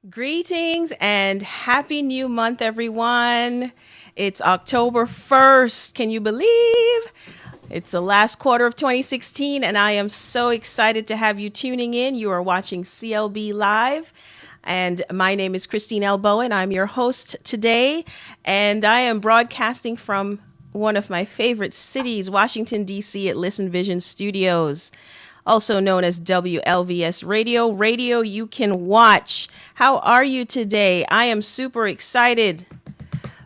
Greetings and happy new month, everyone. It's October 1st. Can you believe? It's the last quarter of 2016, and I am so excited to have you tuning in. You are watching CLB Live. And my name is Christine Elbow, and I'm your host today. And I am broadcasting from one of my favorite cities, Washington, D.C., at Listen Vision Studios, also known as WLVS Radio. Radio you can watch. How are you today? I am super excited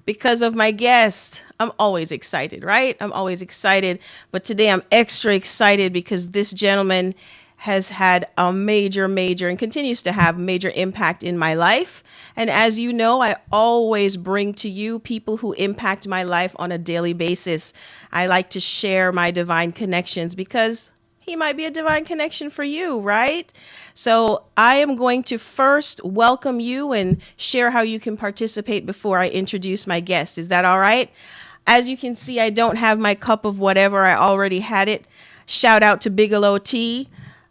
because of my guest. I'm always excited, right? I'm always excited. But today I'm extra excited because this gentleman has had a major, and continues to have major impact in my life. And as you know, I always bring to you people who impact my life on a daily basis. I like to share my divine connections because he might be a divine connection for you, right? So I am going to first welcome you and share how you can participate before I introduce my guest. Is that all right? As you can see, I don't have my cup of whatever. I already had it. Shout out to Bigelow Tea.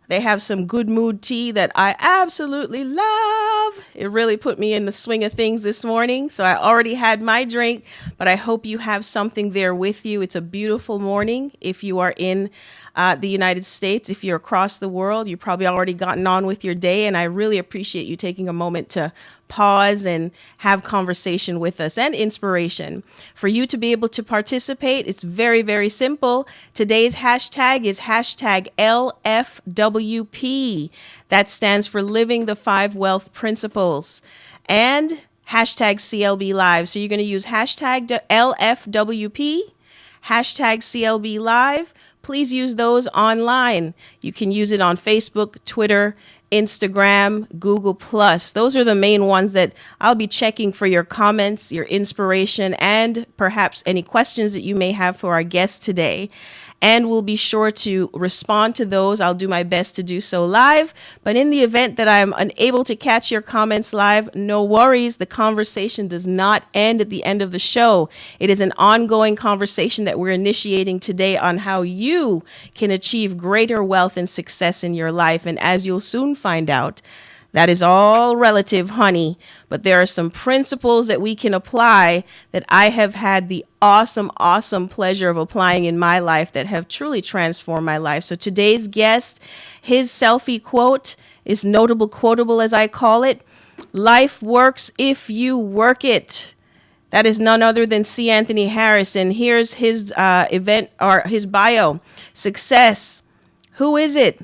They have some good mood tea that I absolutely love. It really put me in the swing of things this morning. So I already had my drink, but I hope you have something there with you. It's a beautiful morning if you are in the United States. If you're across the world, you've probably already gotten on with your day. And I really appreciate you taking a moment to pause and have conversation with us and inspiration. For you to be able to participate, it's very simple. Today's hashtag is hashtag LFWP. That stands for Living the Five Wealth Principles. And hashtag CLB Live. So you're going to use hashtag LFWP, hashtag CLB Live. Please use those online. You can use it on Facebook, Twitter, Instagram, Google Plus. Those are the main ones that I'll be checking for your comments, your inspiration, and perhaps any questions that you may have for our guest today. And we'll be sure to respond to those. I'll do my best to do so live. But in the event that I'm unable to catch your comments live, no worries. The conversation does not end at the end of the show. It is an ongoing conversation that we're initiating today on how you can achieve greater wealth and success in your life. And as you'll soon find out, that is all relative, honey. But there are some principles that we can apply that I have had the awesome pleasure of applying in my life that have truly transformed my life. So today's guest, his selfie quote is notable, quotable as I call it. Life works if you work it. That is none other than C. Anthony Harris. And here's his event or his bio. Success. Who is it?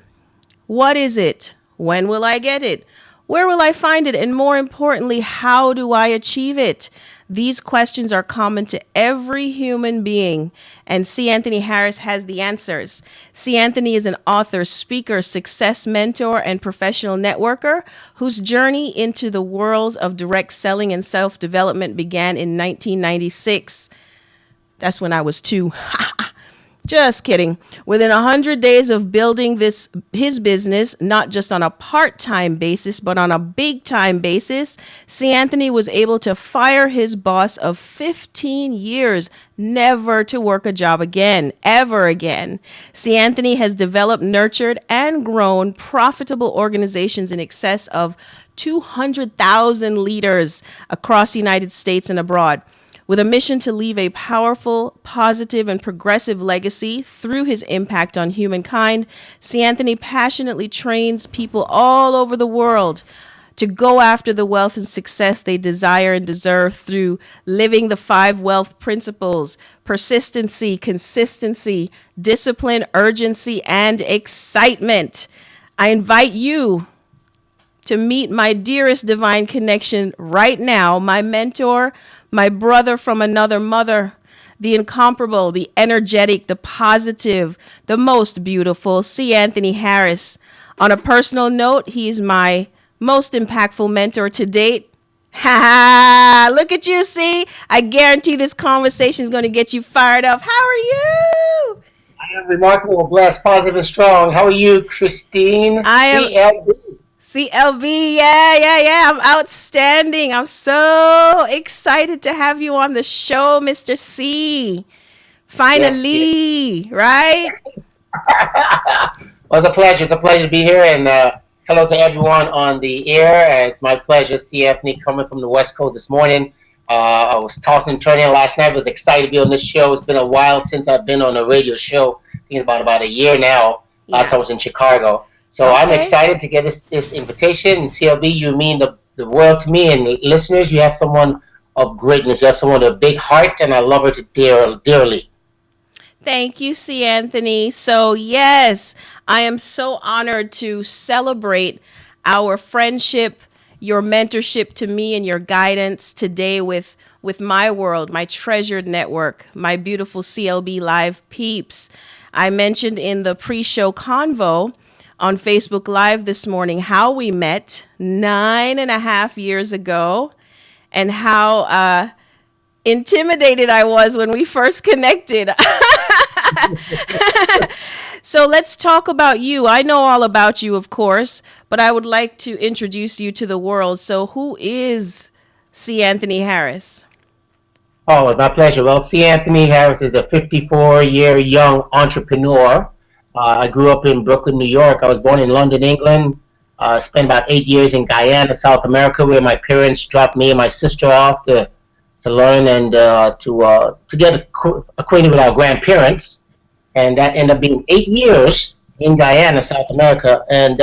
What is it? When will I get it? Where will I find it? And more importantly, how do I achieve it? These questions are common to every human being, and C. Anthony Harris has the answers. C. Anthony is an author, speaker, success mentor, and professional networker whose journey into the worlds of direct selling and self-development began in 1996. That's when I was 2. Just kidding. Within 100 days of building his business, not just on a part-time basis, but on a big-time basis, C. Anthony was able to fire his boss of 15 years, never to work a job again, ever again. C. Anthony has developed, nurtured, and grown profitable organizations in excess of 200,000 leaders across the United States and abroad. With a mission to leave a powerful, positive, and progressive legacy through his impact on humankind, C. Anthony passionately trains people all over the world to go after the wealth and success they desire and deserve through living the 5 wealth principles: persistency, consistency, discipline, urgency, and excitement. I invite you to meet my dearest divine connection right now, my mentor, my brother from another mother, the incomparable, the energetic, the positive, the most beautiful, C. Anthony Harris. On a personal note, he is my most impactful mentor to date. Ha ha! Look at you, C. I guarantee this conversation is going to get you fired up. How are you? I am remarkable, blessed, positive, and strong. How are you, Christine? I am CLB. CLB, yeah. I'm outstanding. I'm so excited to have you on the show, Mr. C. Yes. Finally, right? Well, it's a pleasure. It's a pleasure to be here, and Hello to everyone on the air. It's my pleasure, C. Anthony, coming from the West Coast this morning. I was tossing and turning last night. I was excited to be on this show. It's been a while since I've been on a radio show. I think it's about a year now. Last Yeah. I was in Chicago. So I'm Okay. excited to get this invitation. And CLB, you mean the world to me. And listeners, you have someone of greatness. You have someone with a big heart, and I love her to dearly. Thank you, C. Anthony. So, yes, I am so honored to celebrate our friendship, your mentorship to me, and your guidance today with my world, my treasured network, my beautiful CLB Live peeps. I mentioned in the pre show convo on Facebook Live this morning how we met 9.5 years ago and how intimidated I was when we first connected. So let's talk about you. I know all about you, of course, but I would like to introduce you to the world. So, who is C. Anthony Harris? Oh, it's my pleasure. Well, C. Anthony Harris is a 54-year young entrepreneur. I grew up in Brooklyn, New York. I was born in London, England. Spent about 8 years in Guyana, South America, where my parents dropped me and my sister off to learn and to get acquainted with our grandparents. And that ended up being 8 years in Guyana, South America. And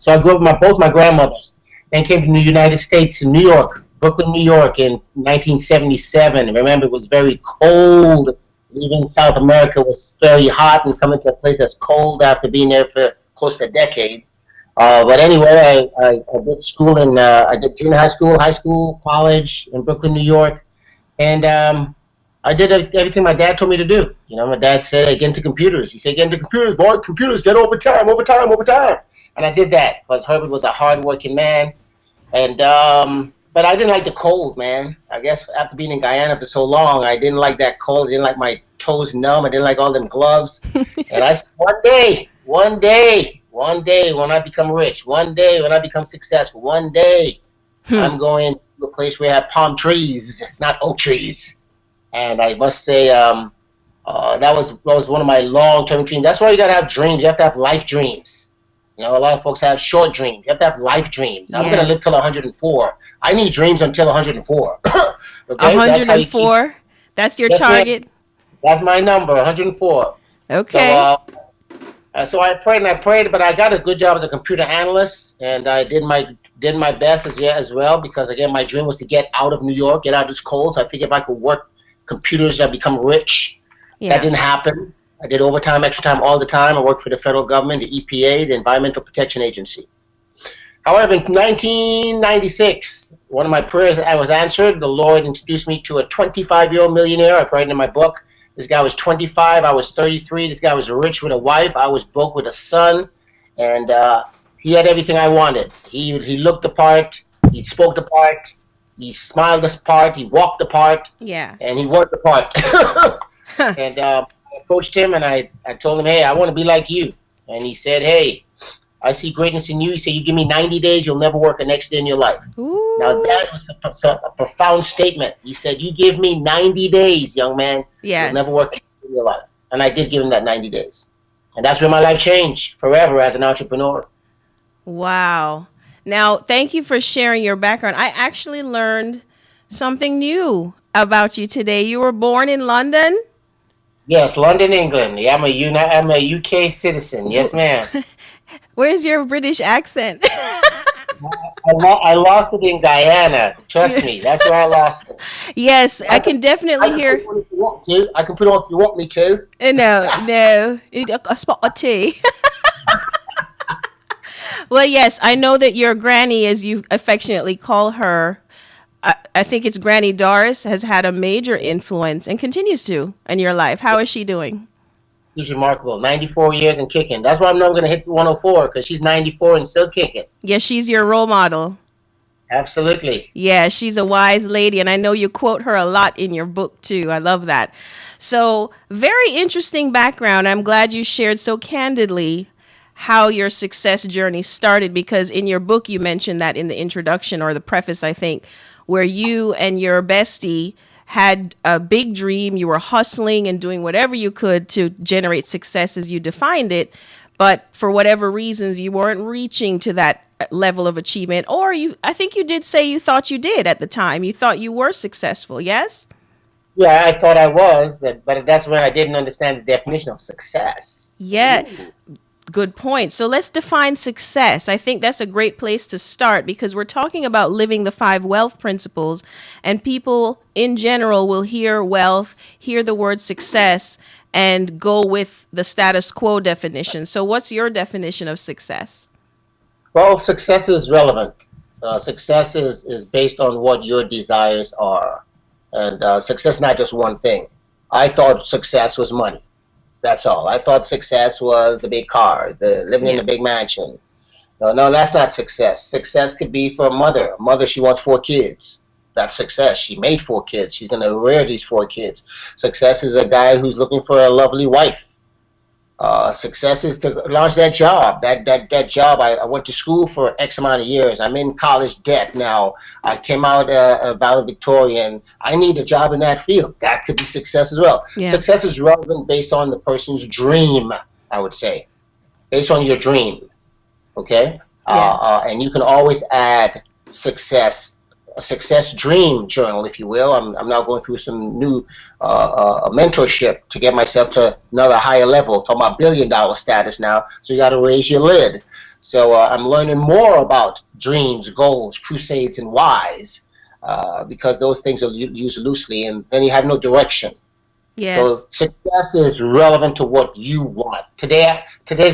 so I grew up with both my grandmothers. Then came to the United States, in New York, Brooklyn, New York, in 1977. Remember, it was very cold. Leaving South America was very hot, and coming to a place that's cold after being there for close to a decade. But anyway, I did school I did junior high school, college in Brooklyn, New York, and I did everything my dad told me to do. You know, my dad said, "Hey, get into computers." He said, "Get into computers, boy. Computers, get overtime, overtime, overtime." And I did that because Herbert was a hardworking man, and but I didn't like the cold, man. I guess after being in Guyana for so long, I didn't like that cold. I didn't like my toes numb. I didn't like all them gloves. And I said, one day when I become rich, one day when I become successful, one day Hmm. I'm going to a place where I have palm trees, not oak trees. And I must say, that was one of my long term dreams. That's why you gotta have dreams. You have to have life dreams. You know, a lot of folks have short dreams. You have to have life dreams. I'm gonna live Yes. till 104. I need dreams until 104. Okay, that's how you keep. 104. That's your Yes, ma'am. target? That's my number, 104. So, Okay. so I prayed and I prayed, but I got a good job as a computer analyst, and I did my best as well because again, my dream was to get out of New York, get out of this cold. So I figured if I could work computers, I'd become rich. That Yeah. didn't happen. I did overtime, extra time all the time. I worked for the federal government, the EPA, the Environmental Protection Agency. However, in 1996, one of my prayers I was answered. The Lord introduced me to a 25-year-old millionaire. I prayed in my book. This guy was 25. I was 33. This guy was rich with a wife. I was broke with a son, and he had everything I wanted. He looked the part. He spoke the part. He smiled the part. He walked the part, Yeah. and he was the part. And I approached him and I told him, hey, I want to be like you. And he said, hey, I see greatness in you. He said, you give me 90 days, you'll never work a next day in your life. Now, Ooh. that was a profound statement. He said, you give me 90 days, young man, you'll never Yes. work a day in your life. And I did give him that 90 days. And that's where my life changed forever as an entrepreneur. Wow. Now, thank you for sharing your background. I actually learned something new about you today. You were born in London? Yes, London, England. Yeah, I'm a UK citizen. Yes, ma'am. Where's your British accent? I lost it in Guyana. Trust me, that's where I lost it. Yes, I I can, can I definitely can put hear. it on if you want to. I can put it on if you want me to. No, no, a spot or two. Well, yes, I know that your granny, as you affectionately call her, I think it's Granny Doris, has had a major influence and continues to in your life. How is she doing? She's remarkable. 94 years and kicking. That's why I'm not going to hit 104 because she's 94 and still kicking. Yes, she's your role model. Absolutely. Yeah, she's a wise lady, and I know you quote her a lot in your book too. I love that. So, very interesting background. I'm glad you shared so candidly how your success journey started because in your book you mentioned that in the introduction or the preface, I think, where you and your bestie had a big dream, you were hustling and doing whatever you could to generate success as you defined it, but for whatever reasons you weren't reaching to that level of achievement, or I think you did say you thought you did at the time. You thought you were successful, yes? Yeah, I thought I was, but that's when I didn't understand the definition of success. Yeah, Ooh. good point. So let's define success. I think that's a great place to start because we're talking about living the five wealth principles, and people in general will hear wealth, hear the word success, and go with the status quo definition. So, what's your definition of success? Well, success is relevant. Success is based on what your desires are. And success is not just one thing. I thought success was money. That's all. I thought success was the big car, the living in Yeah. a big mansion. No, no, that's not success. Success could be for a mother. A mother, she wants 4 kids. That's success. She made 4 kids. She's going to rear these 4 kids. Success is a guy who's looking for a lovely wife. Success is to launch that job. That job. I went to school for X amount of years. I'm in college debt now. I came out valedictorian. I need a job in that field. That could be success as well. Yeah. Success is relevant based on the person's dream, I would say, based on your dream. Okay, Yeah. and you can always add success, a success dream journal, if you will. I'm now going through some new mentorship to get myself to another higher level. Talking about $1 billion status now, so you got to raise your lid. So I'm learning more about dreams, goals, crusades, and whys, because those things are used loosely, and then you have no direction. So Yes. success is relevant to what you want. Today's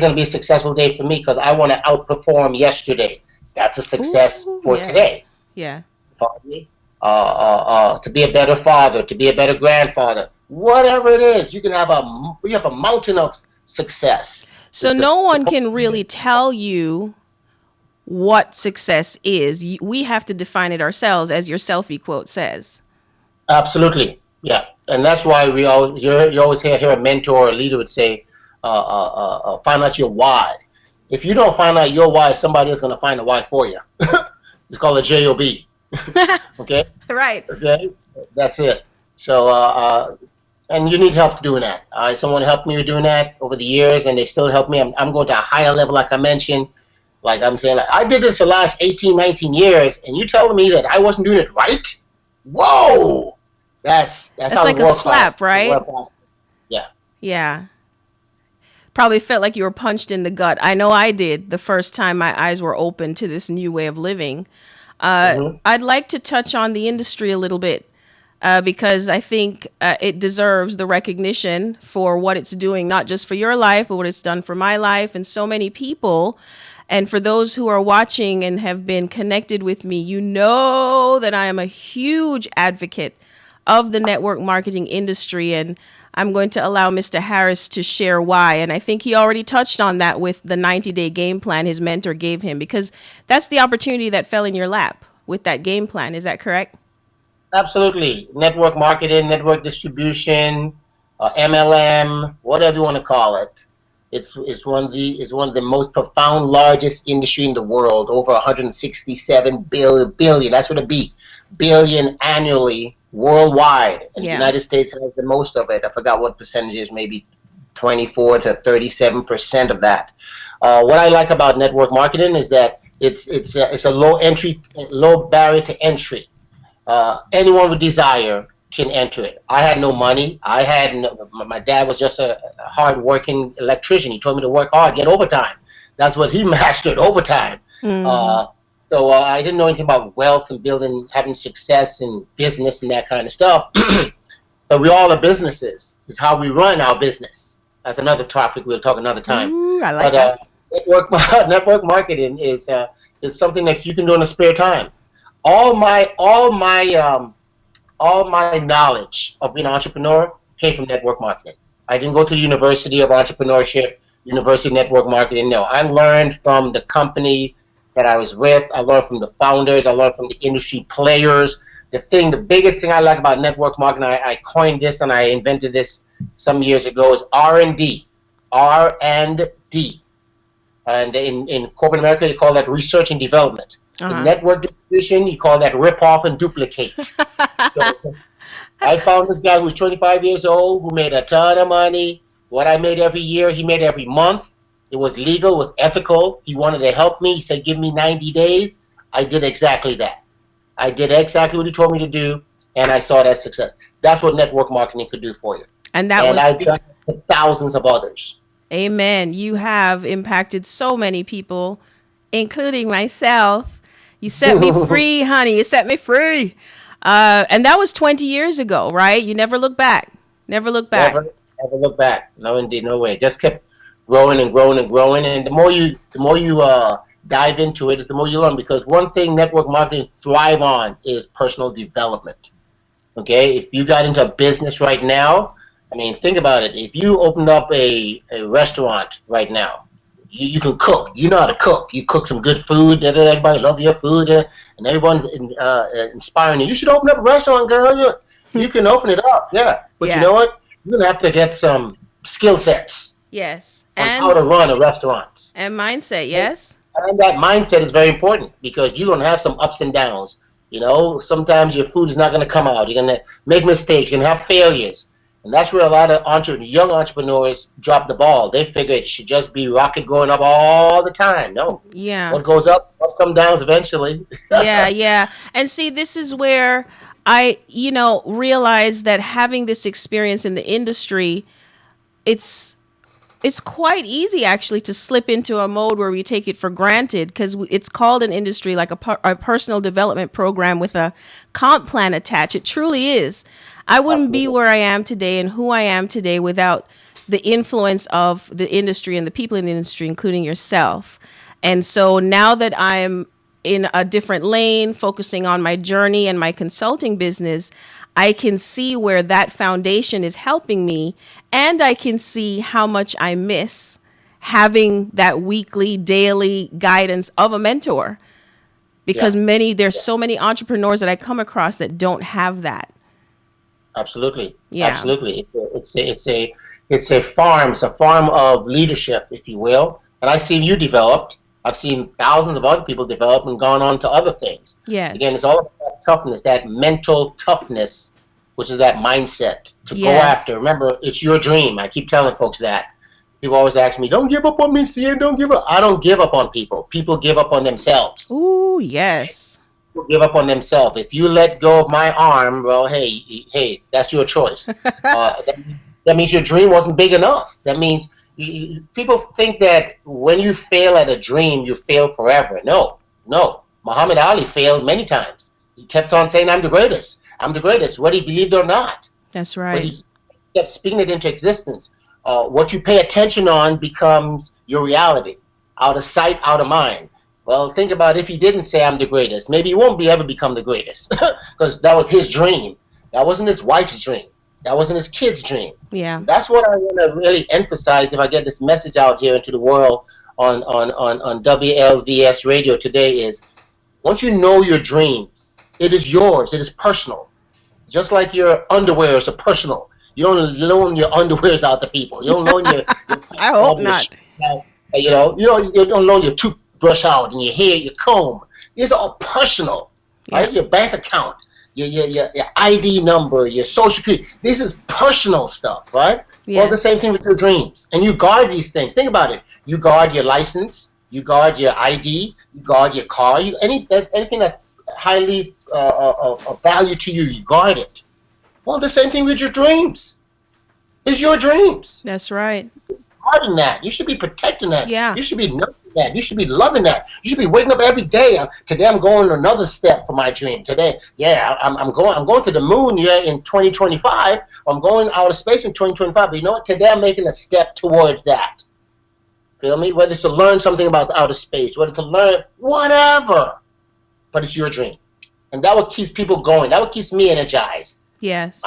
going to be a successful day for me because I want to outperform yesterday. That's a success Ooh, for yes. today. Yeah. Follow me? To be a better father, to be a better grandfather, whatever it is, you have a mountain of success. So no one can really tell you what success is. We have to define it ourselves, as your selfie quote says. Absolutely, yeah, and that's why you always hear a mentor or a leader would say, find out your why. If you don't find out your why, somebody is going to find a why for you. It's called a job. Okay, Right. okay, that's it. So, and you need help doing that. Someone helped me with doing that over the years, and they still help me. I'm going to a higher level, like I mentioned. Like I'm saying, I did this for the last 18, 19 years, and you telling me that I wasn't doing it right? Whoa! That's That's how like a world class. slap, right? World class. Yeah. Yeah. Probably felt like you were punched in the gut. I know I did the first time my eyes were open to this new way of living. Hmm. I'd like to touch on the industry a little bit because I think it deserves the recognition for what it's doing, not just for your life, but what it's done for my life and so many people. And for those who are watching and have been connected with me, you know that I am a huge advocate of the network marketing industry. And I'm going to allow Mr. Harris to share why. And I think he already touched on that with the 90-day game plan his mentor gave him, because that's the opportunity that fell in your lap with that game plan. Is that correct? Absolutely. Network marketing, network distribution, MLM, whatever you want to call it. It's one of the most profound, largest industry in the world. Over 167 billion. That's what it be. Billion annually worldwide, and the Yeah. United States has the most of it. I forgot what percentage is, maybe 24 to 37% of that. What I like about network marketing is that it's a low barrier to entry. Anyone with desire can enter it. I had no money. My dad was just a hard-working electrician. He told me to work hard, get overtime. That's what he mastered, overtime. Hmm. Uh, so I didn't know anything about wealth and building, having success in business and that kind of stuff. But we all are businesses. It's how we run our business. That's another topic we'll talk another time. Ooh, I like But that. network marketing is something that you can do in a spare time. All my all my all my knowledge of being an entrepreneur came from network marketing. I didn't go to the University of Entrepreneurship, University of Network Marketing. No, I learned from the company that I was with. I learned from the founders. I learned from the industry players. The biggest thing I like about network marketing, I coined this and I invented this some years ago, is R&D. R&D. And in corporate America, you call that research and development. In Uh network distribution, you call that rip off and duplicate. So I found this guy who was 25 years old who made a ton of money. What I made every year, he made every month. It was legal, it was ethical. He wanted to help me. He said, give me 90 days. I did exactly that. I did exactly what he told me to do, and I saw that success. That's what network marketing could do for you. And that And was I've done it for thousands of others. Amen. You have impacted so many people, including myself. You set me free, honey. You set me free. And that was 20 years ago, right? You never look back. Never look back. Never, ever look back. No, indeed, no way. Just kept growing and growing and growing. And the more you dive into it, is the more you learn. Because one thing network marketing thrive on is personal development. Okay, if you got into a business right now, I mean, think about it. If you opened up a restaurant right now, you can cook. You know how to cook. You cook some good food. Everybody love your food, and everyone's inspiring you. You should open up a restaurant, girl. You can open it up, yeah. But you Yeah. know what? You're gonna have to get some skill sets Yes. on how to run a restaurant. And mindset, yes? And that mindset is very important because you're gonna have some ups and downs. Sometimes your food is not gonna come out. You're gonna make mistakes. You're gonna have failures. And that's where a lot of young entrepreneurs drop the ball. They figure it should just be rocket going up all the time. No. Yeah. What goes up must come down eventually. Yeah, yeah. And see, this is where I, realize that having this experience in the industry, it's it's quite easy actually to slip into a mode where we take it for granted because it's called an industry like a personal development program with a comp plan attached. It truly is. I wouldn't be where I am today and who I am today without the influence of the industry and the people in the industry, including yourself. And so now that I'm in a different lane, focusing on my journey and my consulting business, I can see where that foundation is helping me, and I can see how much I miss having that weekly, daily guidance of a mentor. Because there's so many entrepreneurs that I come across that don't have that. Absolutely. Yeah. Absolutely. It's a farm of leadership, if you will. And I see you developed. I've seen thousands of other people develop and gone on to other things. Yes. Again, it's all about that toughness, that mental toughness, which is that mindset to go Yes. after. Remember, it's your dream. I keep telling folks that. People always ask me, "Don't give up on me, CN. Don't give up." I don't give up on people. People give up on themselves. Ooh, yes. People give up on themselves. If you let go of my arm, well, hey, that's your choice. That means your dream wasn't big enough. That means people think that when you fail at a dream, you fail forever. No. Muhammad Ali failed many times. He kept on saying, "I'm the greatest. I'm the greatest," whether he believed or not. That's But right. he kept speaking it into existence. What you pay attention on becomes your reality. Out of sight, out of mind. Well, think about if he didn't say I'm the greatest. Maybe he won't ever become the greatest because that was his dream. That wasn't his wife's dream. That wasn't his kid's dream. Yeah. That's what I want to really emphasize if I get this message out here into the world on WLVS radio today is once you know your dreams, it is yours. It is personal. Just like your underwears are personal. You don't loan your underwears out to people. You don't loan your I hope not. you don't loan your toothbrush out and your hair, your comb. These are all personal, right? Yeah. Your bank account, your ID number, your social security. This is personal stuff, right? Yeah. Well, the same thing with your dreams. And you guard these things. Think about it. You guard your license. You guard your ID. You guard your car. Anything that's highly of value to you, you guard it. Well, the same thing with your dreams. It's your dreams. That's right. Guarding that. You should be protecting that. Yeah. You should be nurturing that. You should be loving that. You should be waking up every day. Today I'm going another step for my dream. Today, I'm going to the moon in 2025. I'm going out of space in 2025. But you know what? Today I'm making a step towards that. Feel me? Whether it's to learn something about outer space, whether to learn whatever. But it's your dream. And that what keeps people going. That what keeps me energized. Yes.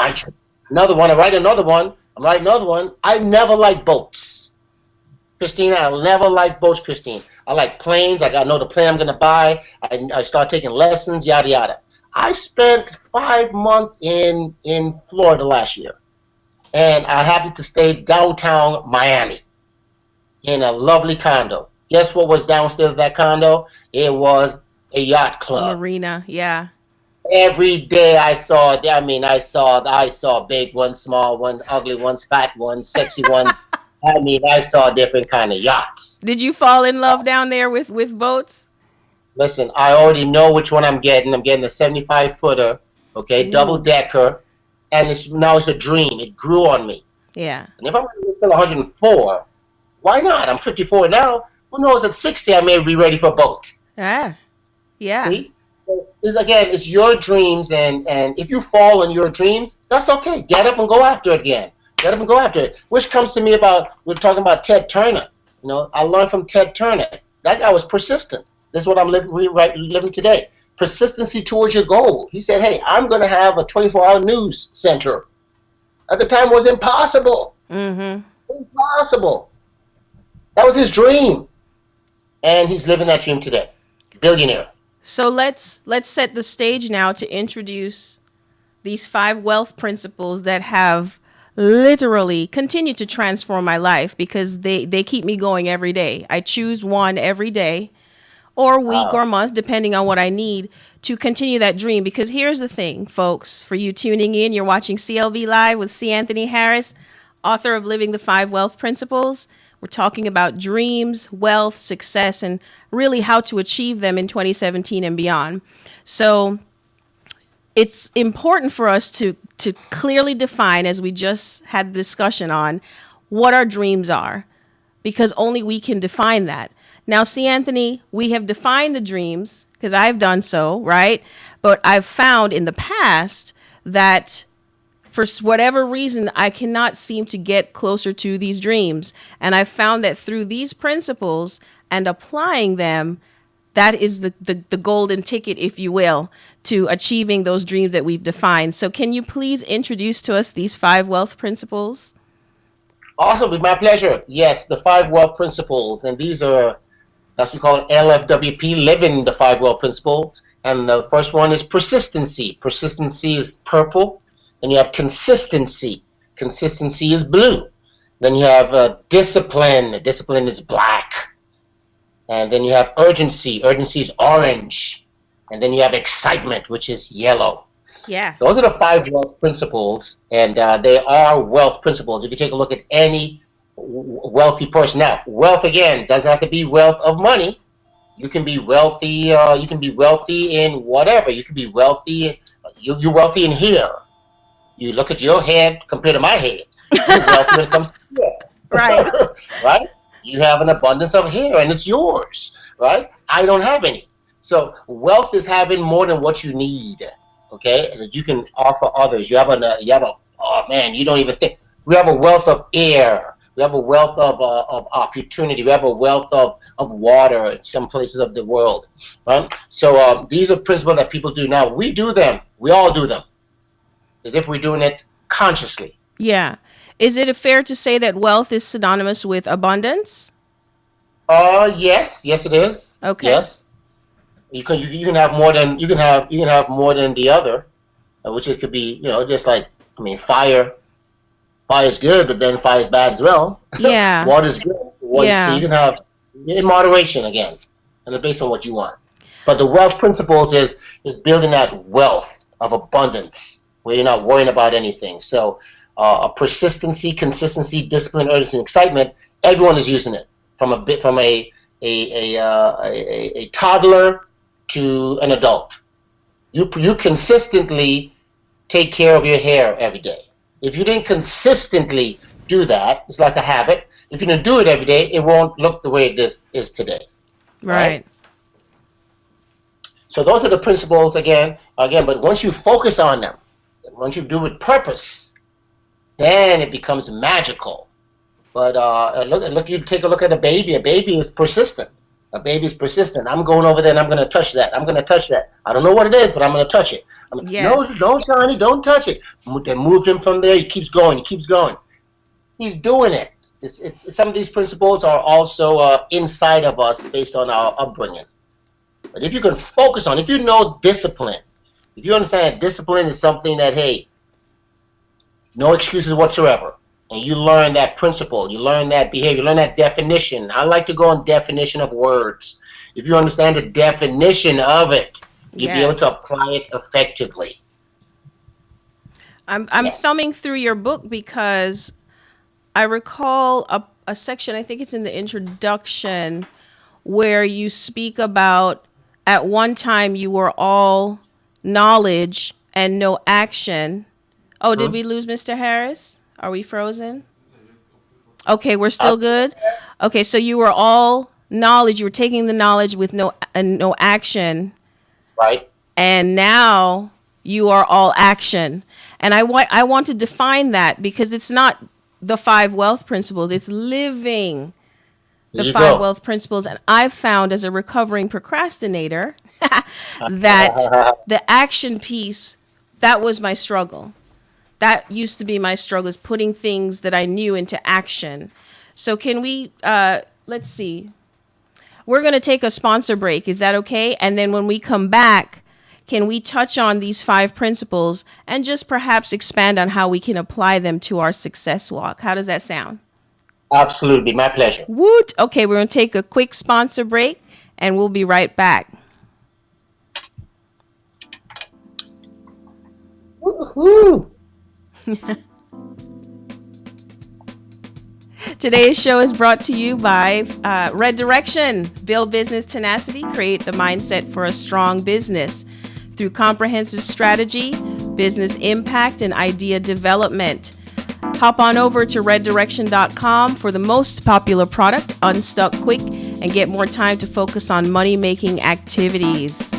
Another one. I write another one. I'm writing another one. I never liked boats. Christine, I never liked boats, Christine. I like planes. I got to know the plane I'm going to buy. I start taking lessons, yada, yada. I spent 5 months in Florida last year. And I happened to stay downtown Miami in a lovely condo. Guess what was downstairs of that condo? It was a yacht club. Marina. Yeah. Every day I saw big ones, small ones, ugly ones, fat ones, sexy ones. I mean, I saw different kind of yachts. Did you fall in love down there with boats? Listen, I already know which one I'm getting. I'm getting a 75 footer, okay, double Ooh, decker, and now it's a dream. It grew on me. yeah. And if I'm still 104, why not? I'm 54 now. Who knows? At 60, I may be ready for a boat. Ah, yeah. See? So again, it's your dreams, and if you fall in your dreams, that's okay. Get up and go after it again. Get up and go after it. Which comes to me about we're talking about Ted Turner. I learned from Ted Turner. That guy was persistent. This is what I'm living today. Persistency towards your goal. He said, "Hey, I'm going to have a 24-hour news center." At the time, it was impossible. Mm-hmm. Impossible. That was his dream, and he's living that dream today. Billionaire. So let's set the stage now to introduce these 5 wealth principles that have literally continued to transform my life because they keep me going every day. I choose one every day or week or Wow. month, depending on what I need to continue that dream. Because here's the thing, folks, for you tuning in, you're watching CLV Live with C. Anthony Harris, author of Living the 5 Wealth Principles. We're talking about dreams, wealth, success, and really how to achieve them in 2017 and beyond. So it's important for us to clearly define, as we just had the discussion on, what our dreams are, because only we can define that. Now, see, Anthony, we have defined the dreams because I've done so, right? But I've found in the past that for whatever reason, I cannot seem to get closer to these dreams. And I've found that through these principles and applying them, that is the golden ticket, if you will, to achieving those dreams that we've defined. So, can you please introduce to us these 5 wealth principles? Awesome, with my pleasure. Yes, the 5 wealth principles, and these are, as we call it, LFWP, living the 5 wealth principles. And the first one is persistency. Persistency is purple. Then you have consistency. Consistency is blue. Then you have discipline. Discipline is black. And then you have urgency. Urgency is orange. And then you have excitement, which is yellow. Yeah. Those are the 5 wealth principles, and they are wealth principles. If you take a look at any wealthy person, now wealth again doesn't have to be wealth of money. You can be wealthy. You can be wealthy in whatever. You can be wealthy. You're wealthy in hair. You look at your head compared to my head. You're wealthy when it comes to Right. hair, right? You have an abundance of hair, and it's yours, right? I don't have any. So wealth is having more than what you need, okay, and that you can offer others. Oh man, you don't even think. We have a wealth of air. We have a wealth of opportunity. We have a wealth of water in some places of the world, right? So these are principles that people do now. We do them. We all do them, as if we're doing it consciously. Yeah. Is it fair to say that wealth is synonymous with abundance? Yes, yes, it is. Okay. Yes, you can have more than you can have more than the other, which it could be, just like, I mean, fire is good, but then fire is bad as well. Yeah. Water is good. So you Yeah. can have in moderation again, and it's based on what you want. But the wealth principles is building that wealth of abundance where you're not worrying about anything. So a persistency, consistency, discipline, urgency, and excitement. Everyone is using it from a toddler to an adult. You consistently take care of your hair every day. If you didn't consistently do that, it's like a habit. If you didn't do it every day, it won't look the way it is today, right? Right. So those are the principles again. But once you focus on them, once you do it with purpose, then it becomes magical. But look, you take a look at a baby. A baby is persistent. A baby's persistent. I'm going over there and I'm going to touch that. I'm going to touch that. I don't know what it is, but I'm going to touch it. No, Yes. don't, Johnny, don't touch it. They moved him from there. He keeps going. He keeps going. He's doing it. Some of these principles are also inside of us based on our upbringing. But if you can focus on, if you know discipline, if you understand that discipline is something that, hey, no excuses whatsoever, and you learn that principle, you learn that behavior, you learn that definition. I like to go on definition of words. If you understand the definition of it, you'll be able to Yes. apply it effectively. I'm Yes. thumbing through your book because I recall a section, I think it's in the introduction, where you speak about at one time you were all knowledge and no action. Oh, did Hmm? we lose Mr. Harris? Are we frozen? Okay, we're Uh, still good. Okay, so you were all knowledge. You were taking the knowledge with no action, right. and now you are all action. And I want to define that because it's not the five wealth principles. It's living There the you five go. wealth principles. And I've found as a recovering procrastinator that the action piece, that was my struggle. That used to be my struggle, is putting things that I knew into action. So can we, let's see, we're going to take a sponsor break. Is that okay? And then when we come back, can we touch on these five principles and just perhaps expand on how we can apply them to our success walk? How does that sound? Absolutely, my pleasure. Woot! Okay, we're going to take a quick sponsor break and we'll be right back. Woo-hoo. Today's show is brought to you by Red Direction. Build business tenacity, create the mindset for a strong business through comprehensive strategy, business impact, and idea development. Hop on over to reddirection.com for the most popular product, Unstuck Quick, and get more time to focus on money-making activities.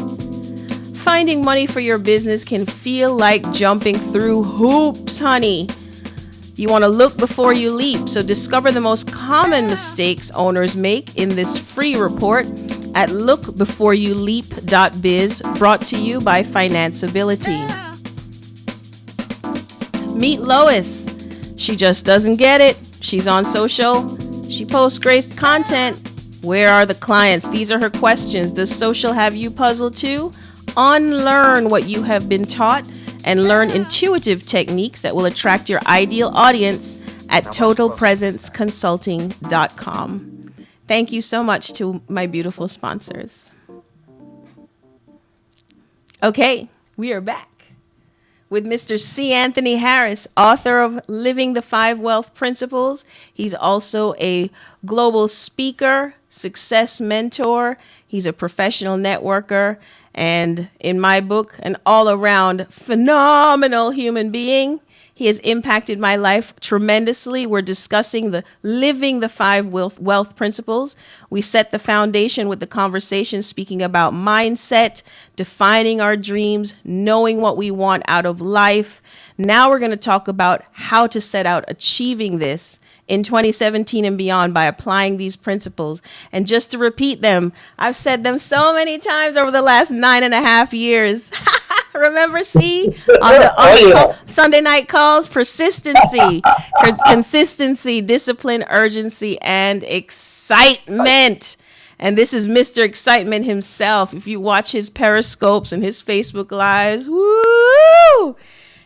Finding money for your business can feel like jumping through hoops, honey. You want to look before you leap, so discover the most common mistakes owners make in this free report at lookbeforeyouleap.biz, brought to you by Financeability. Meet Lois. She just doesn't get it. She's on social. She posts great content. Where are the clients? These are her questions. Does social have you puzzled too? Unlearn what you have been taught and learn intuitive techniques that will attract your ideal audience at totalpresenceconsulting.com. Thank you so much to my beautiful sponsors. Okay, we are back with Mr. C. Anthony Harris, author of Living the Five Wealth Principles. He's also a global speaker, success mentor. He's a professional networker, and in my book, an all-around phenomenal human being. He has impacted my life tremendously. We're discussing the living the five wealth principles. We set the foundation with the conversation speaking about mindset, defining our dreams, knowing what we want out of life. Now we're going to talk about how to set out achieving this in 2017 and beyond by applying these principles. And just to repeat them, I've said them so many times over the last 9.5 years. Remember, see, Sunday night calls, persistency, consistency, discipline, urgency, and excitement. And this is Mr. Excitement himself. If you watch his periscopes and his Facebook lives, woo!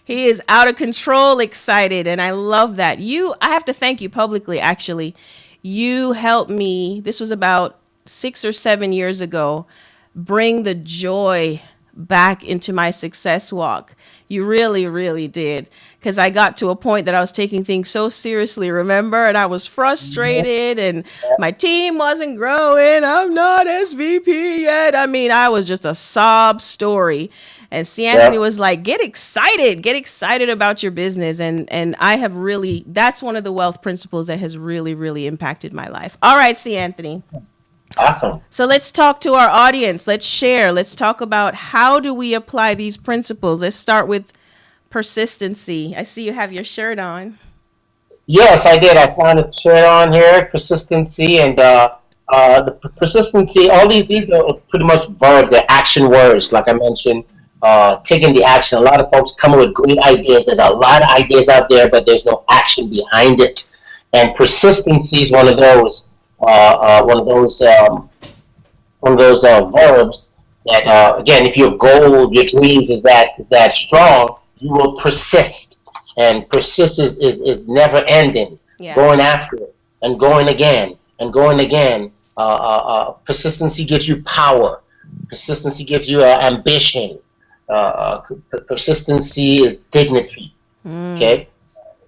He is out of control excited, and I love that. I have to thank you publicly, actually. You helped me, this was about 6 or 7 years ago, bring the joy back into my success walk. You really, really did. Because I got to a point that I was taking things so seriously, remember? And I was frustrated and my team wasn't growing. I'm not SVP yet. I mean, I was just a sob story. And C. Anthony was like, get excited about your business. And I have really, that's one of the wealth principles that has really, really impacted my life. All right, C. Anthony. Awesome. So let's talk to our audience. Let's share. Let's talk about how do we apply these principles. Let's start with persistency. I see you have your shirt on. Yes, I did. I found a shirt on here, persistency, and the persistency. All these are pretty much verbs. They're action words, like I mentioned. Taking the action. A lot of folks come up with great ideas. There's a lot of ideas out there, but there's no action behind it. And persistency is one of those. One of those verbs that again, if your goal, your dreams is that strong, you will persist, and persist is never ending, Yeah. going after it and going again and going again. Persistency gives you power. Persistency gives you ambition. Persistency is dignity. Okay.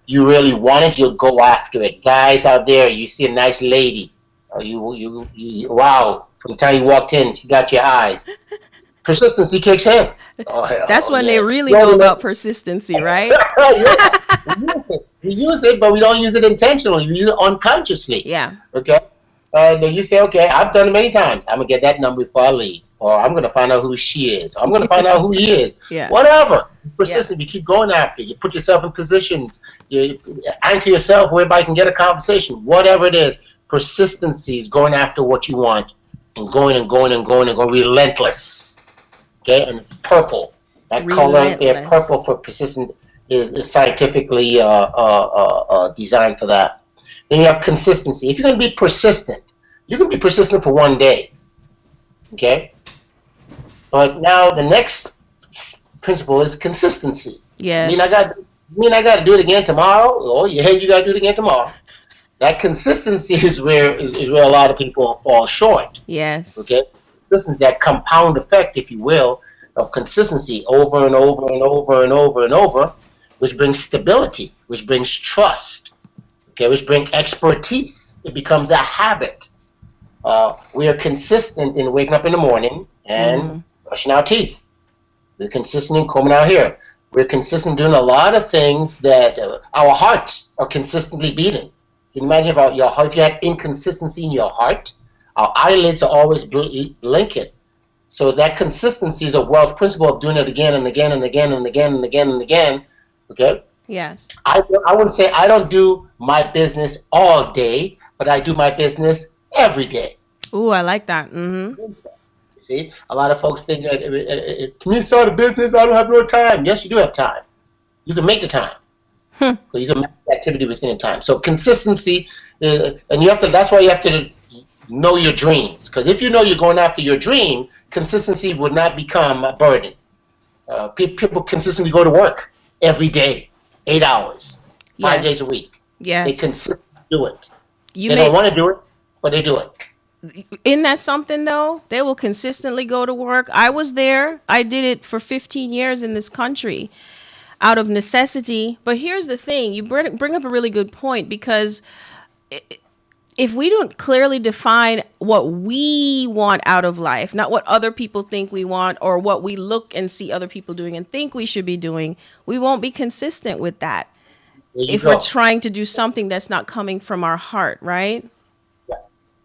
you really want it, you'll go after it. Guys out there, you see a nice lady, wow, from the time you walked in, she got your eyes. Persistency kicks in. Oh, That's hell when they yeah. really You know only make, about persistency, right? yeah, we use it, but we don't use it intentionally. We use it unconsciously. Yeah. Okay? And then you say, okay, I've done it many times. I'm going to get that number before I leave. Or I'm going to find out who she is. Or I'm going to find out who he is. Yeah. Whatever. It's Yeah. persistent. You keep going after it. You put yourself in positions. You anchor yourself whereby you can get a conversation. Whatever it is, persistency is going after what you want and going and going and going and going. Relentless. Okay? And it's purple. That color, purple Relentless. for persistent, is scientifically designed for that. Then you have consistency. If you're going to be persistent, you can be persistent for one day, okay? But now the next principle is consistency. Yes. I got to do it again tomorrow. Oh, yeah, you got to do it again tomorrow. That consistency is where a lot of people fall short. Yes. Okay, this is that compound effect, if you will, of consistency over and over and over and over and over, which brings stability, which brings trust, okay, which brings expertise. It becomes a habit. We are consistent in waking up in the morning and Mm-hmm. brushing our teeth. We're consistent in combing our hair. We're consistent doing a lot of things that our hearts are consistently beating. Can you imagine if your heart, if you had inconsistency in your heart, our eyelids are always blinking. So that consistency is a wealth principle of doing it again and again and again and again and again and again. Okay, Yes. I wouldn't say I don't do my business all day, but I do my business every day. Ooh, I like that. Mm-hmm. You see, a lot of folks think that to me, start a business, I don't have no time. Yes, you do have time. You can make the time. Hmm. So you can make the activity within the time. So consistency, and you have to. That's why you have to know your dreams. Because if you know you're going after your dream, consistency would not become a burden. People consistently go to work every day, 8 hours, 5 days Yes. a week. They Yes. consistently do it. You They don't made want to do it, but they do it. Isn't that something though? They will consistently go to work. I was there. I did it for 15 years in this country out of necessity. But here's the thing: you bring up a really good point because if we don't clearly define what we want out of life, not what other people think we want or what we look and see other people doing and think we should be doing, we won't be consistent with that. There you If we're go. trying to do something that's not coming from our heart, right? Yeah.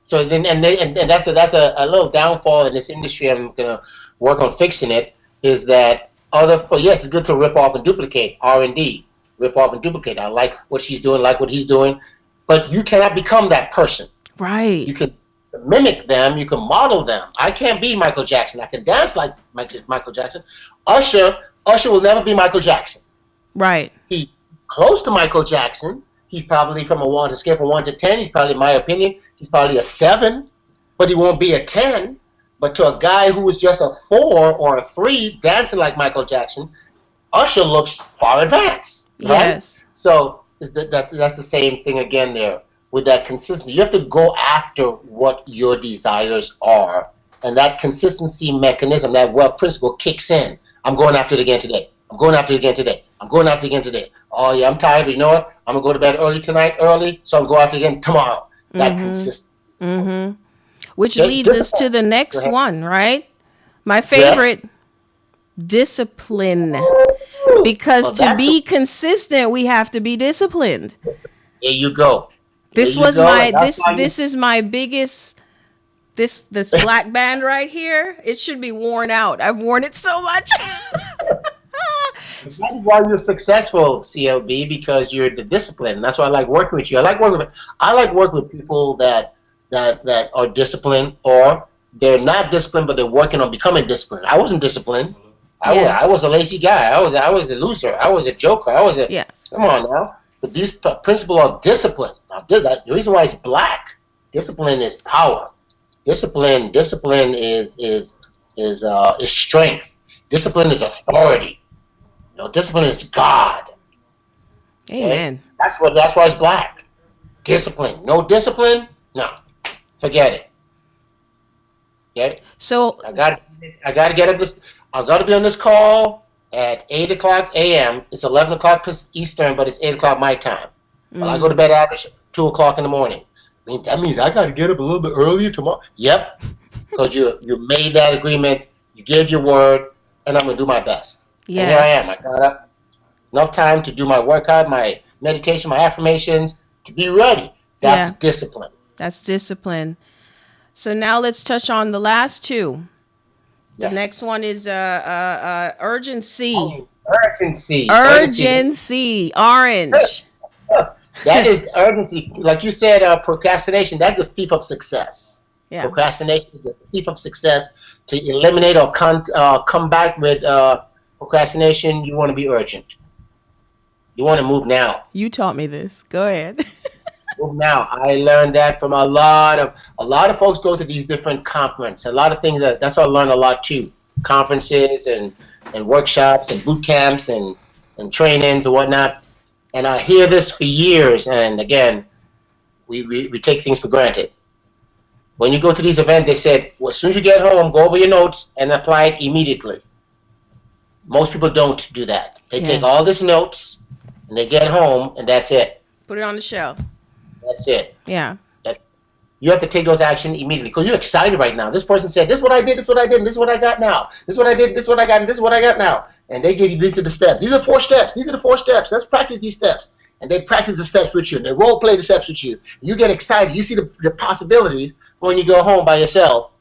So then, and that's a little downfall in this industry. I'm gonna work on fixing it. Is that yes, it's good to rip off and duplicate R&D, rip off and duplicate. I like what she's doing, like what he's doing, but you cannot become that person. Right. You can mimic them, you can model them. I can't be Michael Jackson. I can dance like Michael Jackson. Usher, Usher will never be Michael Jackson. Right. He's close to Michael Jackson. He's probably from a one to scale from 1 to 10. He's probably, in my opinion, he's probably a 7, but he won't be a 10. But to a guy who is just a 4 or a 3 dancing like Michael Jackson, Usher looks far advanced, right? Yes. So that's the same thing again there with that consistency. You have to go after what your desires are, and that consistency mechanism, that wealth principle, kicks in. I'm going after it again today. I'm going after it again today. I'm going after it again today. Oh yeah, I'm tired, but you know what? I'm gonna go to bed early tonight, so I'm going after it again tomorrow. That consistency. Mm-hmm. Which Okay, leads us to discipline. the Go next ahead. one, right? My Yes. favorite, discipline. Because Well, to that's the. be consistent, we have to be disciplined. There you go. There This you was go. my And that's why you. this is my biggest this black band right here. It should be worn out. I've worn it so much. That is why you're successful, CLB, because you're the discipline. That's why I like working with you. I like working with people that are disciplined, or they're not disciplined, but they're working on becoming disciplined. I wasn't disciplined. I Yes. was a lazy guy. I was a loser. I was a joker. Yeah. Come on now. But these principle of discipline. Now, the reason why it's black. Discipline is power. Discipline is strength. Discipline is authority. Discipline is God. Okay, Amen. that's why it's black. Discipline. No discipline, no, forget it. Okay, So I got to get up this. I got to be on this call. at 8 o'clock a.m. It's 11 o'clock Eastern, but it's 8 o'clock my time. Well, I go to bed average 2 o'clock in the morning. I mean, that means I got to get up a little bit earlier tomorrow. Yep, because you made that agreement, you gave your word, and I'm going to do my best. And here I am. Yes. I got up enough time to do my workout, my meditation, my affirmations, to be ready. That's Yeah. discipline. That's discipline. So now let's touch on the last two. The next Yes. one is urgency. Oh, urgency. Urgency. Urgency. Orange. That is urgency. Like you said, procrastination, that's the thief of success. Yeah. Procrastination is the thief of success. To eliminate or come back with procrastination, you want to be urgent. You want to move now. You taught me this. Go ahead. Move now. I learned that from a lot of folks go to these different conferences. A lot of things that's what I learned a lot too. Conferences and workshops and boot camps and trainings and whatnot. And I hear this for years. And again, we take things for granted. When you go to these events, they said, well, as soon as you get home, go over your notes and apply it immediately. Most people don't do that. They take Yeah. all these notes and they get home and that's it. Put it on the shelf. That's it. Yeah. That, you have to take those action immediately because you're excited right now. This person said, this is what I did, this is what I did, and this is what I got now. This is what I did, this is what I got, and this is what I got now. And they give you these are the steps. These are 4 steps. These are the 4 steps. Let's practice these steps. And they practice the steps with you. And they role play the steps with you. You get excited. You see the possibilities. When you go home by yourself,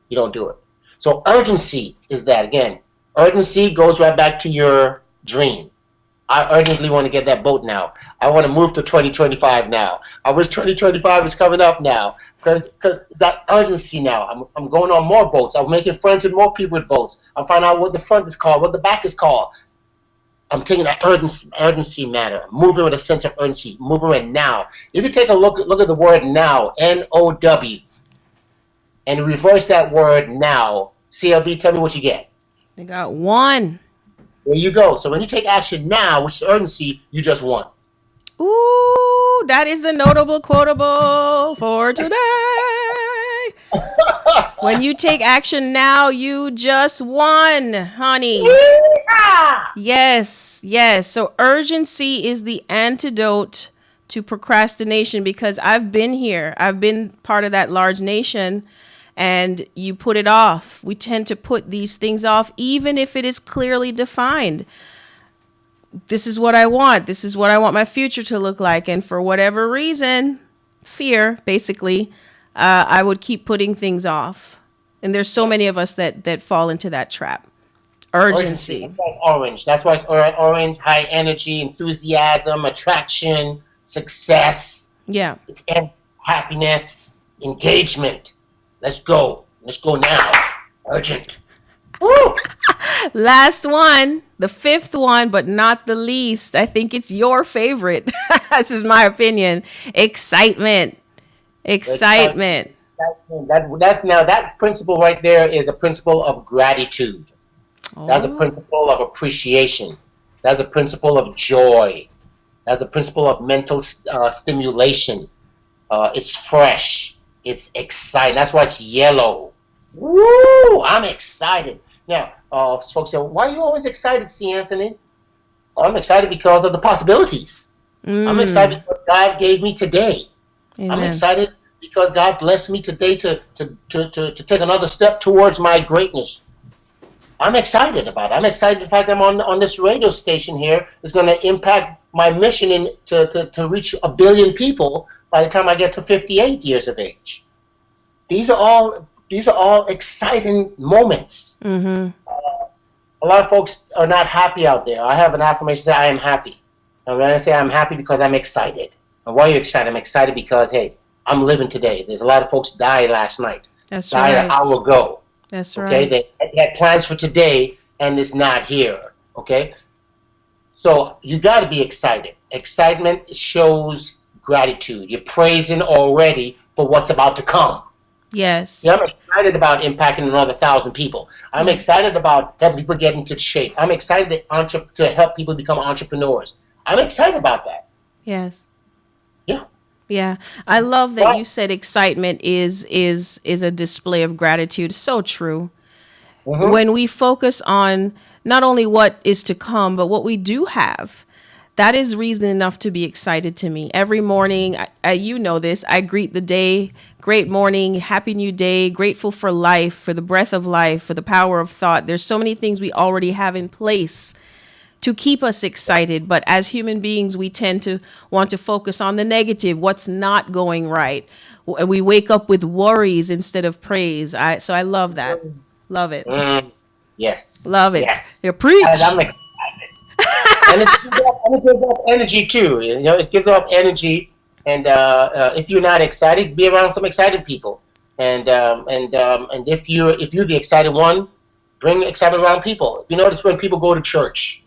you don't do it. So urgency is that. Again, urgency goes right back to your dream. I urgently want to get that boat now. I want to move to 2025 now. I wish 2025 is coming up now. Because that urgency now. I'm going on more boats. I'm making friends with more people with boats. I'm finding out what the front is called, what the back is called. I'm taking that urgency matter, moving with a sense of urgency, moving with now. If you take a look at the word now, N-O-W, and reverse that word now, CLB, tell me what you get. They got one. There you go. So when you take action now, which is urgency, you just won. Ooh, that is the notable quotable for today. When you take action now, you just won, honey. Yes, yes. So urgency is the antidote to procrastination because I've been here. I've been part of that large nation and you put it off. We tend to put these things off even if it is clearly defined. This is what I want. This is what I want my future to look like. And for whatever reason, fear, basically, I would keep putting things off. And there's so many of us that fall into that trap. Urgency. That's why it's orange. That's why it's orange, high energy, enthusiasm, attraction, success. Yeah. It's happiness, engagement. Let's go. Let's go now. Urgent. Woo! Last one, the fifth one, but not the least. I think it's your favorite. This is my opinion. Excitement. Excitement. That principle right there is a principle of gratitude. That's a Oh, principle of appreciation. That's a principle of joy. That's a principle of mental stimulation. It's fresh. It's exciting. That's why it's yellow. Woo! I'm excited. Now, folks say, why are you always excited, C. Anthony? I'm excited because of the possibilities. I'm excited because God gave me today. I'm amen. excited because God blessed me today to take another step towards my greatness. I'm excited about it. I'm excited the fact that I'm on this radio station here is going to impact my mission to reach 1 billion people by the time I get to 58 years of age. These are all exciting moments. Mm-hmm. A lot of folks are not happy out there. I have an affirmation that say I am happy. And when I say I'm happy because I'm excited. And why are you excited? I'm excited because, hey, I'm living today. There's a lot of folks died last night. That's Died right. an hour ago. That's Okay, right. they had plans for today and it's not here. Okay, so you got to be excited. Excitement shows gratitude. You're praising already for what's about to come. Yes. Yeah, I'm excited about impacting another 1,000 people. I'm excited about helping people get into shape. I'm excited to help people become entrepreneurs. I'm excited about that. Yes. Yeah. Yeah. I love that But you said excitement is a display of gratitude. So true. Mm-hmm. When we focus on not only what is to come, but what we do have, that is reason enough to be excited to me. Every morning, you know this, I greet the day, great morning, happy new day, grateful for life, for the breath of life, for the power of thought. There's so many things we already have in place to keep us excited. But as human beings, we tend to want to focus on the negative, what's not going right. We wake up with worries instead of praise. So I love that. Love it. Mm. Yes. Love it. Yes. Yeah, And preach. I'm excited. And it gives off energy too. You know, it gives off energy. And if you're not excited, be around some excited people. And if you're the excited one, bring excitement around people. You notice when people go to church,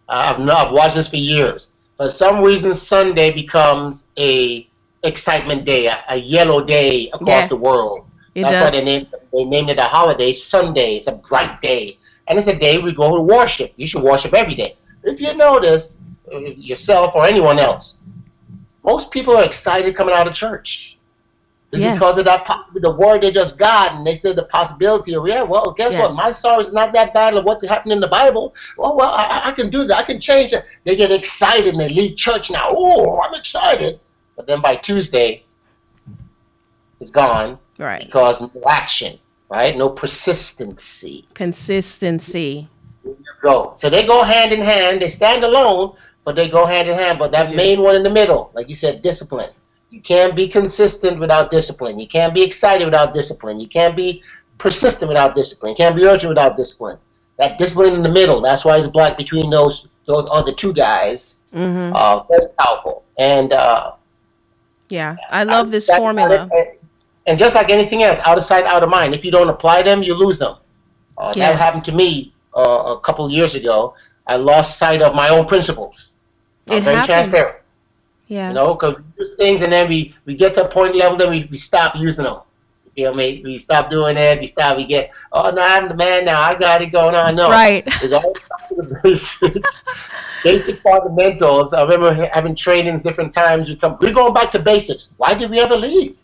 I've watched this for years. For some reason, Sunday becomes a excitement day, a yellow day across Yeah, the world. it That's why does. they named it a holiday. Sunday, it's a bright day, and it's a day we go to worship. You should worship every day. If you notice, yourself or anyone else, most people are excited coming out of church. It's because of Yes. that possibility, the word they just got, and they said the possibility of, yeah, well, guess what? My Yes. story is not that bad of what happened in the Bible. Well, I can do that. I can change it. They get excited and they leave church now. Oh, I'm excited. But then by Tuesday, it's gone Right. because no action, right? No persistency. Consistency. There you go. So they go hand in hand. They stand alone, but they go hand in hand. But They that do. main one in the middle, like you said, discipline. You can't be consistent without discipline. You can't be excited without discipline. You can't be persistent without discipline. You can't be urgent without discipline. That discipline in the middle, that's why it's black between those other two guys. Mm-hmm. Very powerful. And Yeah. I I love look this back at it, formula. and just like anything else, out of sight, out of mind. If you don't apply them, you lose them. That happened Yes. to me a couple of years ago. I lost sight of my own principles. It I'm very happens. transparent. You Yeah. know, because we use things and then we get to a point level, then we stop using them. You feel me? We stop doing it. We get, oh, no, I'm the man now. I got it going on. No. Right. It's all back to the basics, basic fundamentals. I remember having trainings different times. We're going back to basics. Why did we ever leave?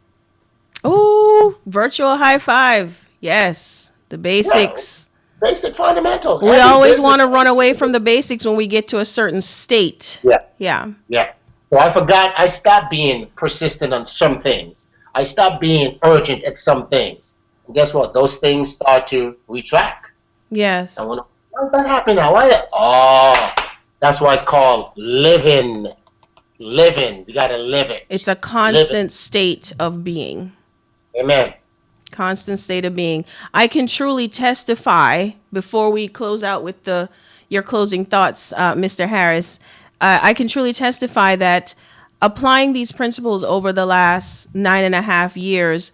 Ooh, virtual high five. Yes. The Yeah, basics. basic fundamentals. We Every always business. want to run away from the basics when we get to a certain state. Yeah. Yeah. Yeah. So I stopped being persistent on some things. I stopped being urgent at some things. And guess what? Those things start to retract. Yes. And why is that happening now? That's why it's called living. Living. We got to live It's it. a Live it. constant state of being. Amen. Constant state of being. I can truly testify before we close out with your closing thoughts, Mr. Harris. I can truly testify that applying these principles over the last 9.5 years,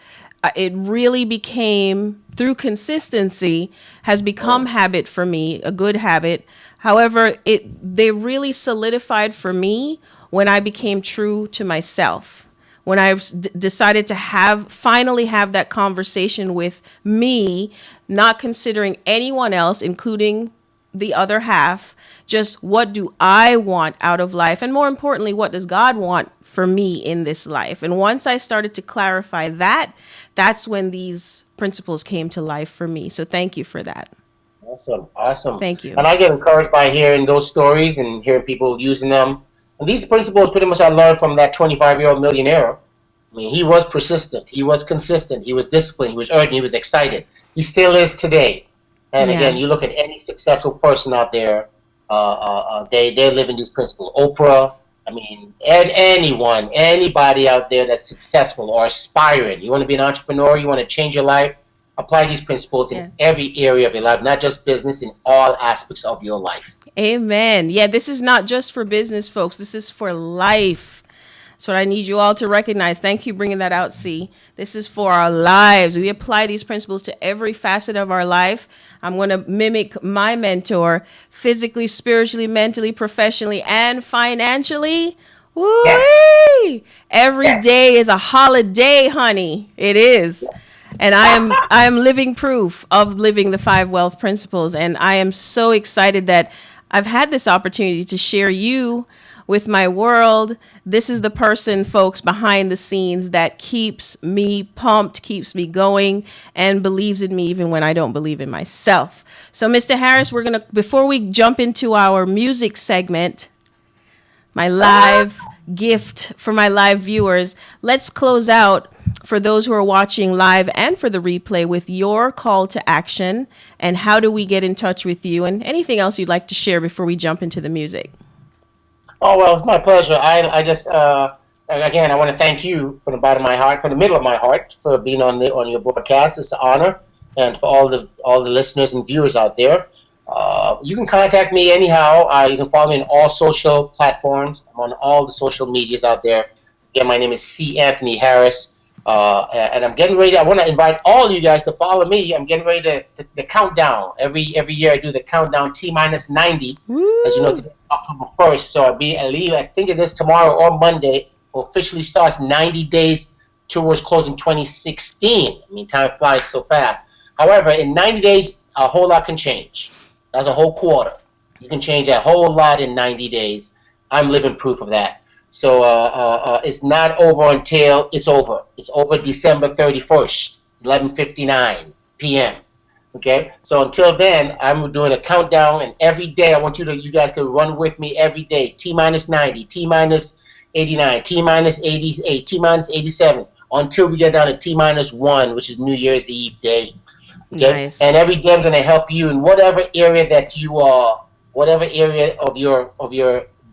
it really became through consistency has become habit for me, a good habit. However, they really solidified for me when I became true to myself, when I decided to finally have that conversation with me, not considering anyone else, including the other half, just what do I want out of life? And more importantly, what does God want for me in this life? And once I started to clarify that, that's when these principles came to life for me. So thank you for that. Awesome. Awesome. Thank you. And I get encouraged by hearing those stories and hearing people using them. And these principles pretty much I learned from that 25-year-old millionaire. I mean, he was persistent. He was consistent. He was disciplined. He was urgent. He was excited. He still is today. And again, Yeah. you look at any successful person out there, they're living these principles. Oprah, I mean, anyone, anybody out there that's successful or aspiring. You want to be an entrepreneur, you want to change your life, apply these principles in Yeah. every area of your life, not just business, in all aspects of your life. Amen. Yeah, this is not just for business, folks. This is for life. That's what I need you all to recognize. Thank you for bringing that out, C. This is for our lives. We apply these principles to every facet of our life. I'm going to mimic my mentor physically, spiritually, mentally, professionally, and financially. Yes. Woo! Every Yes. day is a holiday, honey. It is. And I am living proof of living the five wealth principles. And I am so excited that I've had this opportunity to share you with my world. This is the person, folks, behind the scenes that keeps me pumped, keeps me going, and believes in me even when I don't believe in myself. So, Mr. Harris, before we jump into our music segment, my live gift for my live viewers, let's close out for those who are watching live and for the replay with your call to action and how do we get in touch with you and anything else you'd like to share before we jump into the music. Oh, well, it's my pleasure. I just again, I want to thank you from the bottom of my heart, from the middle of my heart, for being on your broadcast. It's an honor, and for all the listeners and viewers out there. You can contact me anyhow. You can follow me on all social platforms. I'm on all the social medias out there. Again, my name is C. Anthony Harris, and I'm getting ready. I want to invite all of you guys to follow me. I'm getting ready to the countdown. Every year I do the countdown T-90. Woo! As you know, today is October 1st, so I think it is tomorrow or Monday, officially starts 90 days towards closing 2016. I mean, time flies so fast. However, in 90 days, a whole lot can change. That's a whole quarter. You can change a whole lot in 90 days. I'm living proof of that. So it's not over until it's over. It's over December 31st, 11:59 p.m. Okay, so until then, I'm doing a countdown, and every day I want you guys to run with me every day. T-90, T-89, T-88, T-87, until we get down to T-1, which is New Year's Eve day. Okay? Nice. And every day I'm going to help you in whatever area that you are, whatever area of your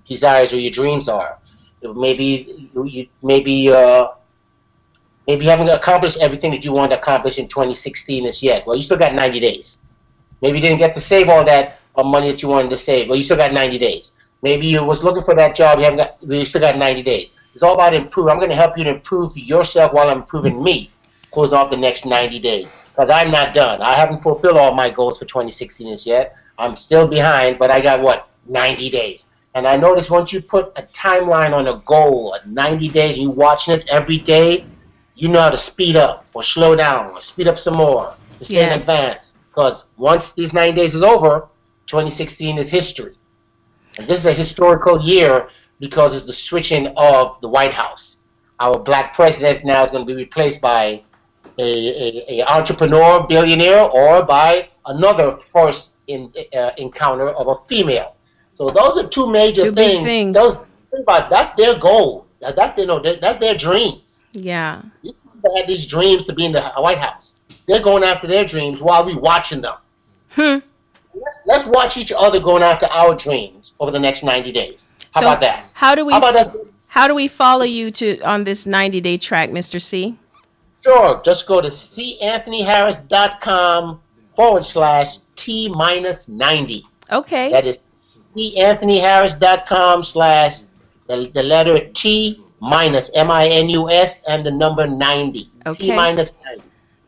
desires or your dreams are. Maybe you haven't accomplished everything that you want to accomplish in 2016 as yet. Well, you still got 90 days. Maybe you didn't get to save all that money that you wanted to save. Well, you still got 90 days. Maybe you was looking for that job. You still got 90 days. It's all about improving. I'm going to help you to improve yourself while I'm improving me, closing off the next 90 days. Because I'm not done. I haven't fulfilled all my goals for 2016 as yet. I'm still behind, but I got, 90 days. And I noticed once you put a timeline on a goal, 90 days, and you're watching it every day, you know how to speed up or slow down or speed up some more to stay in advance. Because once these 90 days is over, 2016 is history. And this is a historical year because it's the switching of the White House. Our black president now is going to be replaced by a entrepreneur, billionaire, or by another first encounter of a female. So those are two major big things. things. That's their goal. That's their dreams. Yeah. These people had these dreams to be in the White House. They're going after their dreams while we watching them. Let's watch each other going after our dreams over the next 90 days. How about that? How do we follow you on this 90-day track, Mr. C? Sure. Just go to canthonyharris.com/T-90. Okay. That is canthonyharris.com/ the letter T minus MINUS and the number 90. Okay. T-90.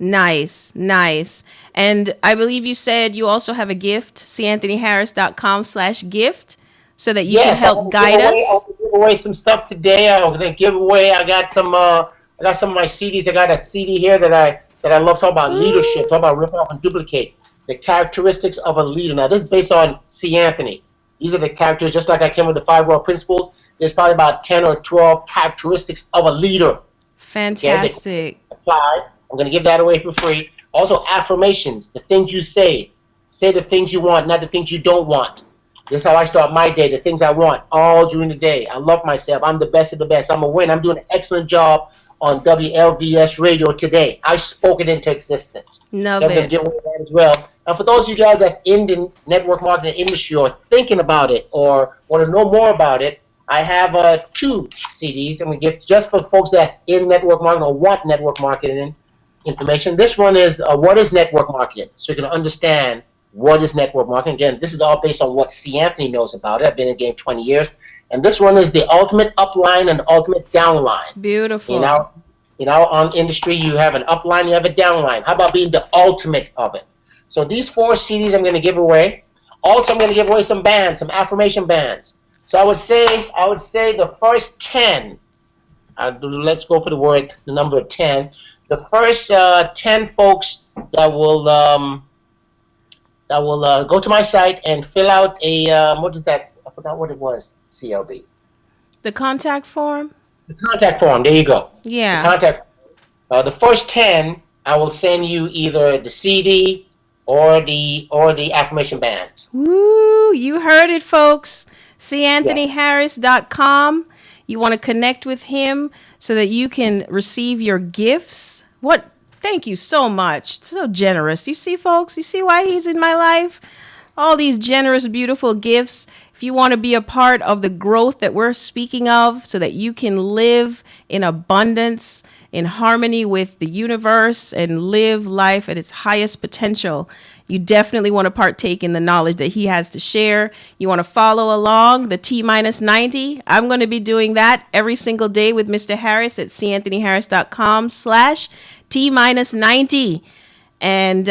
Nice. And I believe you said you also have a gift, canthonyharris.com/gift, so that you can help guide us. I'm going to give away some stuff today. I'm going to give away, I got some of my CDs. I got a CD here that I love talking about leadership, talking about rip off and duplicate. The characteristics of a leader. Now, this is based on C. Anthony. These are the characters, just like I came with the 5 World Principles. There's probably about 10 or 12 characteristics of a leader. Fantastic. Apply. I'm going to give that away for free. Also, affirmations, the things you say. Say the things you want, not the things you don't want. This is how I start my day, the things I want all during the day. I love myself. I'm the best of the best. I'm a win. I'm doing an excellent job on WLVS radio today. I spoke it into existence. Love I'm going to it. give away that as well. And for those of you guys that's in the network marketing industry or thinking about it or want to know more about it, I have 2 CDs I'm going to give just for folks that's in network marketing or want network marketing information. This one is what is network marketing, so you can understand what is network marketing. Again, this is all based on what C. Anthony knows about it. I've been in the game 20 years. And this one is the ultimate upline and ultimate downline. Beautiful. In our industry, you have an upline, you have a downline. How about being the ultimate of it? So these 4 CDs I'm going to give away. Also, I'm going to give away some bands, some affirmation bands. So I would say the first 10. Let's go for the number 10. The first 10 folks that will go to my site and fill out a what is that? I forgot what it was. CLB. The contact form? The contact form. There you go. The Yeah. contact. The first 10, I will send you either the CD or the affirmation band. Woo, you heard it, folks. Yes. CAnthonyHarris.com. You want to connect with him so that you can receive your gifts. What? Thank you so much. So generous. You see, folks? You see why he's in my life? All these generous, beautiful gifts. If you want to be a part of the growth that we're speaking of so that you can live in abundance, in harmony with the universe, and live life at its highest potential, you definitely want to partake in the knowledge that he has to share. You want to follow along the T-90. I'm going to be doing that every single day with Mr. Harris at canthonyharris.com/T-90. And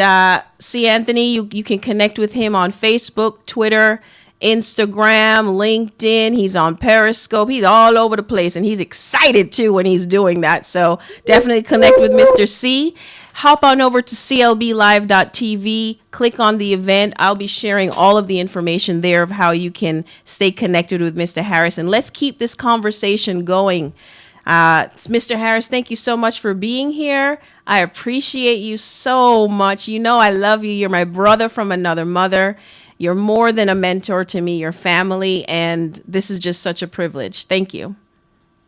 C. Anthony, you can connect with him on Facebook, Twitter, Instagram, LinkedIn. He's on Periscope. He's all over the place, and he's excited too when he's doing that. So definitely connect with Mr. C. Hop on over to clblive.tv. Click on the event. I'll be sharing all of the information there of how you can stay connected with Mr. Harris. And let's keep this conversation going. Mr. Harris, thank you so much for being here. I appreciate you so much. You know I love you. You're my brother from another mother. You're more than a mentor to me, your family, and this is just such a privilege. Thank you.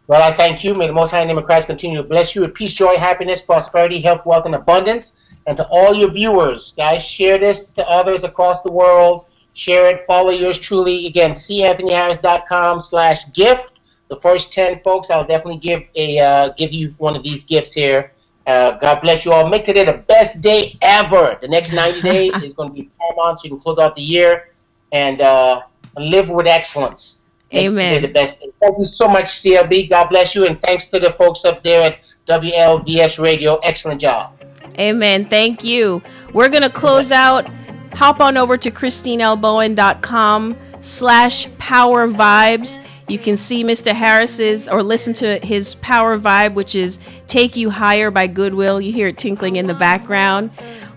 Well, I thank you. May the Most High name of Christ continue to bless you with peace, joy, happiness, prosperity, health, wealth, and abundance. And to all your viewers, guys, share this to others across the world. Share it. Follow yours truly. Again, canthonyharris.com/gift. The first 10 folks, I'll definitely give you one of these gifts here. God bless you all. Make today the best day ever. The next 90 days is going to be paramount so you can close out the year and live with excellence. Make Amen. today the best day. Thank you so much, CLB. God bless you. And thanks to the folks up there at WLVS Radio. Excellent job. Amen. Thank you. We're going to close out. Hop on over to ChristineLBowen.com/power vibes. You can see Mr. Harris's or listen to his power vibe, which is Take You Higher by Goodwill. You hear it tinkling in the background.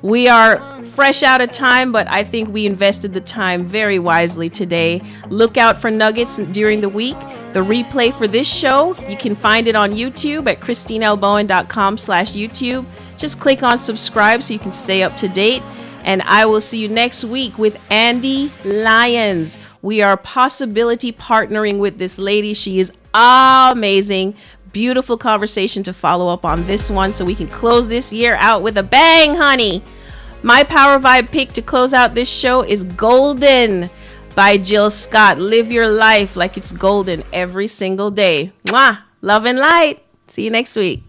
We are fresh out of time, but I think we invested the time very wisely today. Look out for nuggets during the week. The replay for this show, you can find it on YouTube at ChristineLBowen.com/YouTube. Just click on subscribe so you can stay up to date. And I will see you next week with Andy Lyons. We are possibility partnering with this lady. She is amazing. Beautiful conversation to follow up on this one so we can close this year out with a bang, honey. My Power Vibe pick to close out this show is Golden by Jill Scott. Live your life like it's golden every single day. Mwah! Love and light. See you next week.